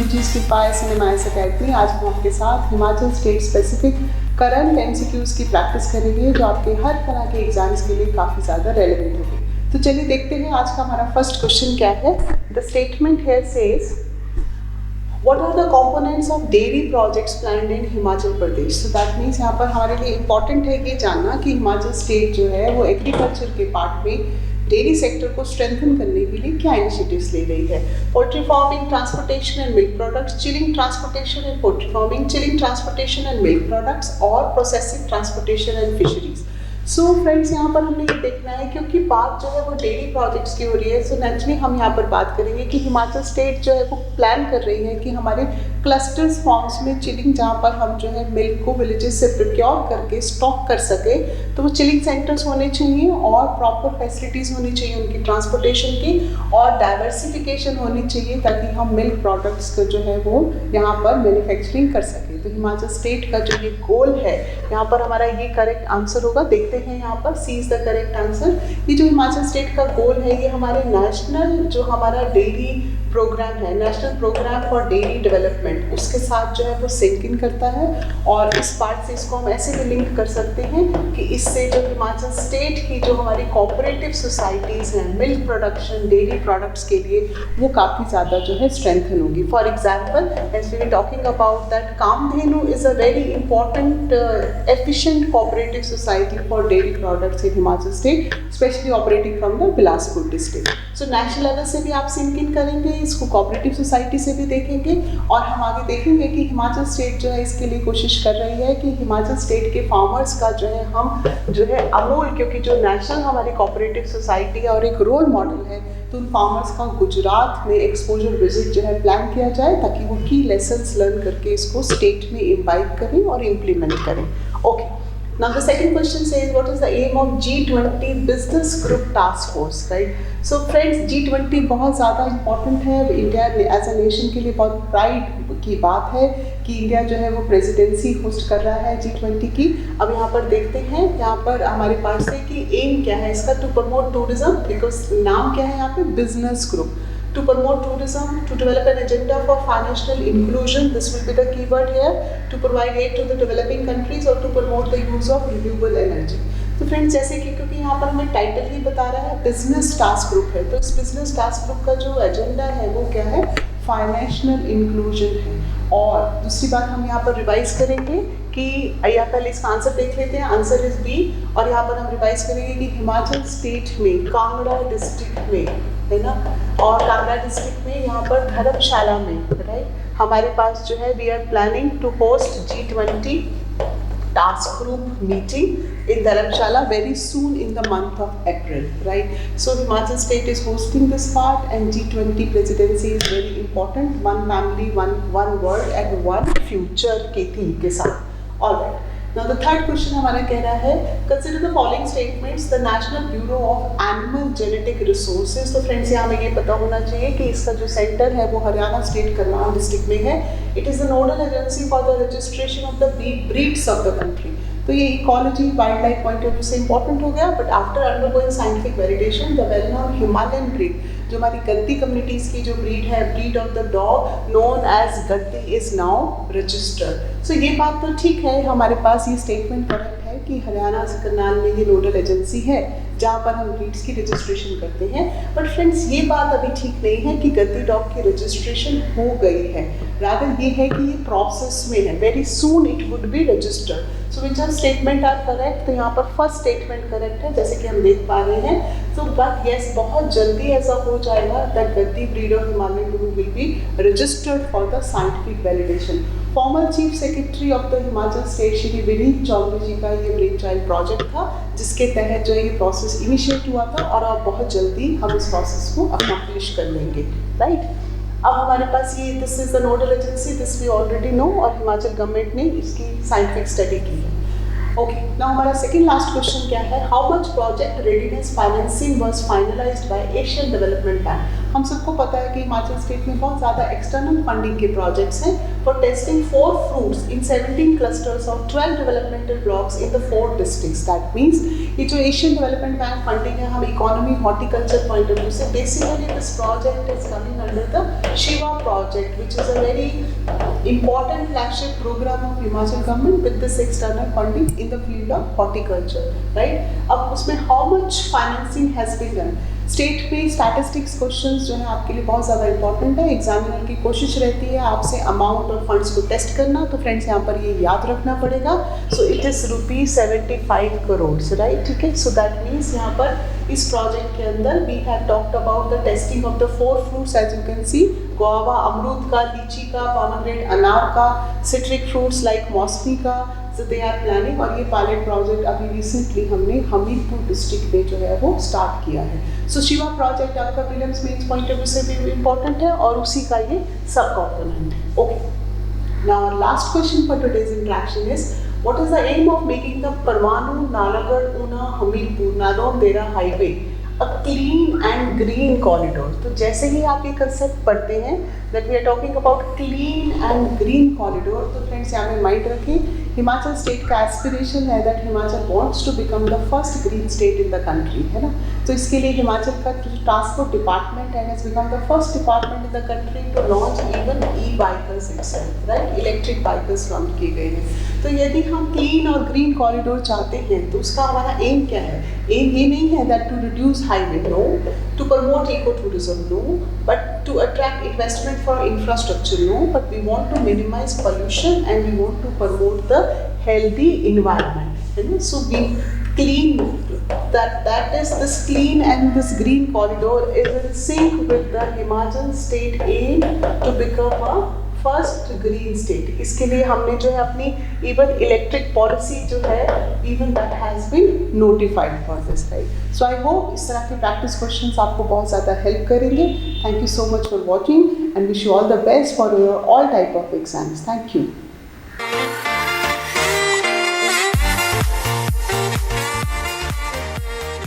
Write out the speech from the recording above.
Technologies की पास NMIS academy. आज हम आपके साथ Himachal state specific current MCQs की प्रैक्टिस करेंगे जो आपके हर तरह के एग्जाम्स के लिए काफ़ी ज़्यादा रेलेवेंट होगी। तो चलिए देखते हैं आज का हमारा फर्स्ट क्वेश्चन क्या है। The statement here says What are the components of dairy projects planned in Himachal Pradesh? So that means यहाँ पर हमारे लिए इम्पॉर्टेंट है ये जानना कि हिमाचल स्टेट जो है वो एग्रीकल्चर के पार्ट में डेयरी सेक्टर को स्ट्रेंथन करने के लिए क्या इनिशिएटिव्स ले रही है। Poultry farming, transportation and milk products, chilling, transportation and poultry farming, chilling, transportation and milk products और processing, transportation and fisheries. So friends यहाँ पर हमें ये देखना है क्योंकि बात जो है वो डेयरी प्रोजेक्ट्स की हो रही है। सो नेचुरली हम यहाँ पर बात करेंगे कि हिमाचल स्टेट जो है वो प्लान कर रही है कि हमारे क्लस्टर्स फॉर्म्स में चिलिंग, जहाँ पर हम जो है मिल्क को विलेजेस से प्रोक्योर करके स्टॉक कर सके, तो वो चिलिंग सेंटर्स होने चाहिए और प्रॉपर फैसिलिटीज़ होनी चाहिए उनकी ट्रांसपोर्टेशन की और डाइवर्सिफिकेशन होनी चाहिए ताकि हम मिल्क प्रोडक्ट्स का जो है वो यहाँ पर मैन्युफैक्चरिंग कर सकें। तो हिमाचल स्टेट का जो ये गोल है, यहाँ पर हमारा ये करेक्ट आंसर होगा। देखते हैं यहाँ पर सी इज द करेक्ट आंसर। ये जो हिमाचल स्टेट का गोल है ये हमारे नेशनल जो हमारा डेयरी प्रोग्राम है, national programme for dairy development, उसके साथ जो है वो सिंक इन करता है और इस पार्ट से इसको हम ऐसे भी लिंक कर सकते हैं कि इससे जो हिमाचल स्टेट की जो हमारी कोऑपरेटिव सोसाइटीज़ हैं मिल्क प्रोडक्शन, डेयरी प्रोडक्ट्स के लिए, वो काफ़ी ज़्यादा जो है स्ट्रेंथन होगी। For example as we are talking about that Kamdhenu is a very important efficient cooperative society for dairy products in Himachal state, specially operating from the Bilaspur district. So national level से भी आप सिंक इन करेंगे, इसको cooperative society से भी देखेंगे और हम आगे देखेंगे कि हिमाचल स्टेट जो है इसके लिए कोशिश कर रही है कि हिमाचल स्टेट के फार्मर्स का जो है हम जो है अमूल, क्योंकि जो नेशनल हमारी कोऑपरेटिव सोसाइटी है और एक रोल मॉडल है, तो उन फार्मर्स का गुजरात में एक्सपोजर विजिट जो है प्लान किया जाए ताकि वो की लेसन्स लर्न करके इसको स्टेट में इम्बाइब करें और इम्प्लीमेंट करें। Okay, now the second question says what is the aim of G20 business group task force, right? So friends, G20 बहुत ज़्यादा important है। इंडिया एज अ नेशन के लिए बहुत प्राइड की बात है कि इंडिया जो है वो प्रेसिडेंसी होस्ट कर रहा है G20 की। अब यहाँ पर देखते हैं यहाँ पर हमारे पास है कि एम क्या है इसका, टू प्रमोट टूरिज्म, बिकॉज नाम क्या है यहाँ पे, business group. To promote tourism, to develop an agenda for financial inclusion, this will be the keyword here, to provide aid to the developing countries or to promote the use of renewable energy. तो friends जैसे कि क्योंकि यहाँ पर हमें title ही बता रहा है बिजनेस टास्क ग्रुप है, तो इस बिजनेस टास्क ग्रुप का जो एजेंडा है वो क्या है, फाइनेंशियल इंक्लूजन है। और दूसरी बात हम यहाँ पर रिवाइज करेंगे कि या पहले इसका आंसर देख लेते हैं, आंसर इज बी। और यहाँ पर हम रिवाइज करेंगे कि हिमाचल स्टेट में कांगड़ा डिस्ट्रिक्ट में है ना, और कांगड़ा डिस्ट्रिक्ट में यहाँ पर धर्मशाला में, राइट, हमारे पास जो है we are planning to host G20 task group meeting in Dharamshala very soon in the month of April, right? So Himachal state is hosting this part and G20 presidency is very important, one family, one world and one future के theme के साथ। Alright. Now the third question हमारा कह रहा है consider the following statements the National Bureau of Animal Genetic Resources। तो friends यहाँ हमें ये पता होना चाहिए कि इसका जो सेंटर है वो हरियाणा स्टेट करनाल डिस्ट्रिक्ट में है। It is the nodal agency for the registration of the breeds of the country. तो ये ecology wild life point of view से इंपॉर्टेंट हो गया, but after undergoing scientific validation the well known Himalayan breed, जो हमारी Gaddi communities की जो breed है, breed of the dog known as Gaddi, is now registered. So ये बात तो ठीक है, हमारे पास ये स्टेटमेंट करेक्ट है कि हरियाणा करनाल में ये नोडल एजेंसी है जहाँ पर हम ब्रीड्स की रजिस्ट्रेशन करते हैं। बट फ्रेंड्स ये बात अभी ठीक नहीं है कि गद्दी डॉग की रजिस्ट्रेशन हो गई है, रादर ये है कि ये प्रोसेस में है, very soon it would be registered. So which are statement are correct, तो यहाँ पर फर्स्ट स्टेटमेंट करेक्ट है जैसे कि हम देख पा रहे हैं। तो बट येस, बहुत जल्दी ऐसा हो जाएगा that Gaddi breed of Himalayan dog will be registered for the scientific validation. Former chief secretary of the Himachal state Shri Vineet Chaudhary ji का ये ब्रेन चाइल्ड प्रोजेक्ट था जिसके तहत जो ये प्रोसेस इनिशिएट हुआ था और अब बहुत जल्दी हम इस प्रोसेस को अकम्प्लिश कर लेंगे, राइट। अब हमारे पास ये this is the nodal agency, this we already know, और हिमाचल गवर्नमेंट ने इसकी साइंटिफिक स्टडी की है। ओके, नाउ हमारा सेकंड लास्ट क्वेश्चन क्या है, how much project readiness financing was finalised by Asian development bank. हम सबको पता है कि हिमाचल स्टेट में बहुत ज़्यादा एक्सटर्नल फंडिंग के प्रोजेक्ट्स हैं for testing 4 fruits in 17 clusters of 12 developmental blocks in the 4 districts. That means ये जो एशियन डेवलपमेंट बैंक फंडिंग है, हम economy horticulture point of view से basically this project is coming under the Shiva project which is a very important flagship program of Himachal government with this external funding in the field of horticulture, right? अब उसमें how much financing has been done? State में statistics questions जो है आपके लिए बहुत ज़्यादा important है। एग्जामिनर की कोशिश रहती है आपसे अमाउंट और फंड्स को टेस्ट करना, तो फ्रेंड्स यहाँ पर ये याद रखना पड़ेगा। So it is ₹75 crore, right? ठीक है, सो दैट मीन्स यहाँ पर इस प्रोजेक्ट के अंदर we have talked about the testing of the 4 fruits as you can see, guava अमरूद का, लीची का, पोमेग्रेनेट अनार का, सिट्रिक फ्रूट्स लाइक मौसमी का, so they are planning। और ये पायलट प्रोजेक्ट अभी रिसेंटली हमने हमीरपुर डिस्ट्रिक्ट में जो है वो स्टार्ट किया है। सो शिवा प्रोजेक्ट आपका prelims mains point of view से भी इम्पोर्टेंट है और उसी का ये सब कॉम्पोनेंट है। Okay, now last question for today's interaction is what is the aim of making the Parwanoo Nalagarh Una Hamirpur Nadaun Dehra highway a clean and green corridor. तो जैसे ही आप ये कंसेप्ट पढ़ते हैं that we are talking about clean and green corridor, तो friends यहाँ में माइंड रखें हिमाचल स्टेट का एस्पिरेशन है that Himachal wants to become the first green state in the country, है ना। तो इसके लिए हिमाचल का जो ट्रांसपोर्ट डिपार्टमेंट है has become the first department in the country to launch even e-bikers itself, right? Electric bikers launch किए गए हैं। तो यदि हम क्लीन और ग्रीन कॉरिडोर चाहते हैं तो उसका हमारा एम क्या है? एम ये नहीं है that to reduce highway, no, to promote eco tourism, no, but to attract investment for infrastructure, no, but we want to minimize pollution and we want to promote the healthy environment, you know? So we clean that is this clean and this green corridor is in sync with the Himachal state aim to become a first green state. इसके लिए हमने जो है अपनी even electric policy जो है even that has been notified for this, right? So I hope इस तरह के प्रैक्टिस क्वेश्चंस आपको बहुत ज़्यादा हेल्प करेंगे। Thank you so much for watching and wish you all the best for your all type of exams. Thank you.